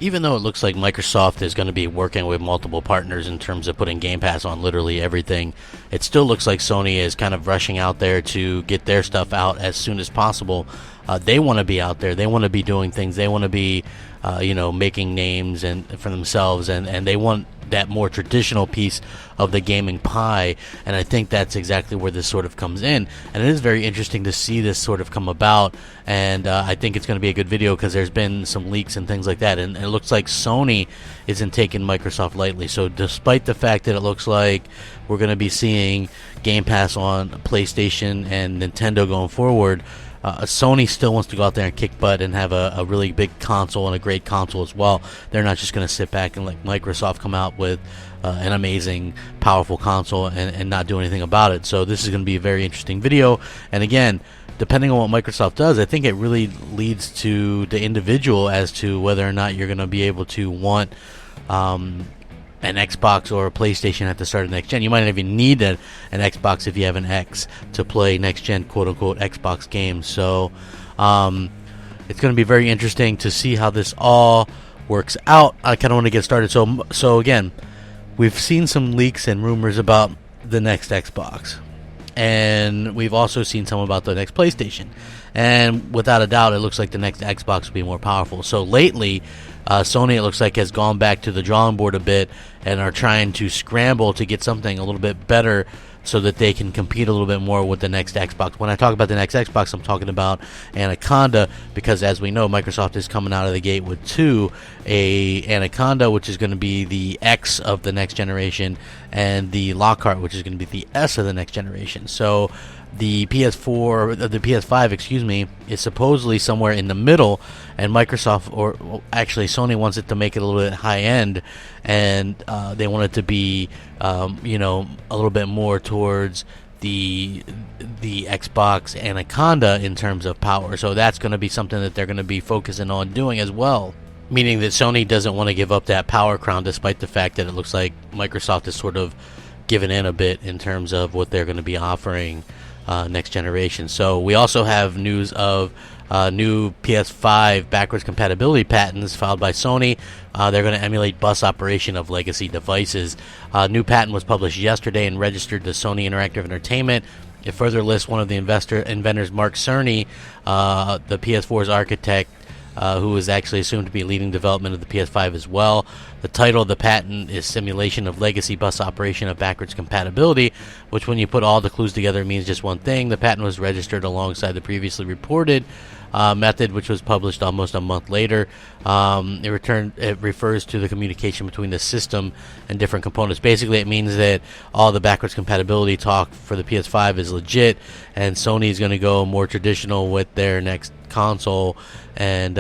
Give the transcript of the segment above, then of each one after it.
Even though it looks like Microsoft is going to be working with multiple partners in terms of putting Game Pass on literally everything, it still looks like Sony is kind of rushing out there to get their stuff out as soon as possible. They want to be out there. They want to be doing things. They want to be, making names and for themselves, and they want that more traditional piece of the gaming pie, and I think that's exactly where this sort of comes in, and it is very interesting to see this sort of come about, and I think it's going to be a good video because there's been some leaks and things like that, and it looks like Sony isn't taking Microsoft lightly. So despite the fact that it looks like we're going to be seeing Game Pass on PlayStation and Nintendo going forward, Sony still wants to go out there and kick butt and have a really big console and a great console as well. They're not just going to sit back and let Microsoft come out with an amazing, powerful console and not do anything about it. So this is going to be a very interesting video. And again, depending on what Microsoft does, I think it really leads to the individual as to whether or not you're going to be able to want an Xbox or a PlayStation at the start of next gen. You might not even need an Xbox if you have an X to play next gen quote-unquote Xbox games. So it's going to be very interesting to see how this all works out. I kind of want to get started. So again, we've seen some leaks and rumors about the next Xbox, and we've also seen some about the next PlayStation, and without a doubt it looks like the next Xbox will be more powerful. So lately Sony, it looks like, has gone back to the drawing board a bit and are trying to scramble to get something a little bit better so that they can compete a little bit more with the next Xbox. When I talk about the next Xbox, I'm talking about Anaconda, because as we know, Microsoft is coming out of the gate with a Anaconda, which is going to be the X of the next generation, and the Lockhart, which is going to be the S of the next generation. So the PS5, excuse me, is supposedly somewhere in the middle, and Microsoft, or actually Sony, wants it to make it a little bit high end, and they want it to be, a little bit more towards the Xbox Anaconda in terms of power. So that's going to be something that they're going to be focusing on doing as well. Meaning that Sony doesn't want to give up that power crown, despite the fact that it looks like Microsoft is sort of giving in a bit in terms of what they're going to be offering next generation. So we also have news of new PS5 backwards compatibility patents filed by Sony. They're going to emulate bus operation of legacy devices. New patent was published yesterday and registered to Sony Interactive Entertainment. It further lists one of the inventors, Mark Cerny, the PS4's architect, who is actually assumed to be leading development of the PS5 as well. The title of the patent is Simulation of Legacy Bus Operation of Backwards Compatibility, which, when you put all the clues together, means just one thing. The patent was registered alongside the previously reported method, which was published almost a month later. It refers to the communication between the system and different components. Basically, it means that all the backwards compatibility talk for the PS5 is legit, and Sony is going to go more traditional with their next console, and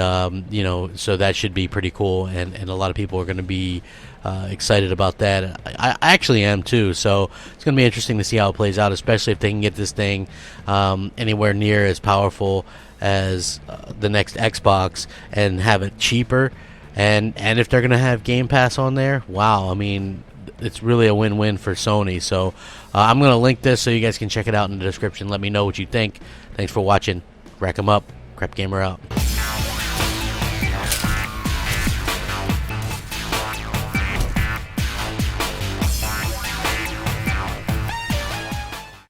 so that should be pretty cool, and a lot of people are going to be excited about that. I actually am too, so it's going to be interesting to see how it plays out, especially if they can get this thing anywhere near as powerful as the next Xbox and have it cheaper, and if they're going to have Game Pass on there, wow, I mean, it's really a win-win for Sony. So I'm going to link this so you guys can check it out in the description. Let me know what you think. Thanks for watching. Rack 'em up. Crapgamer out.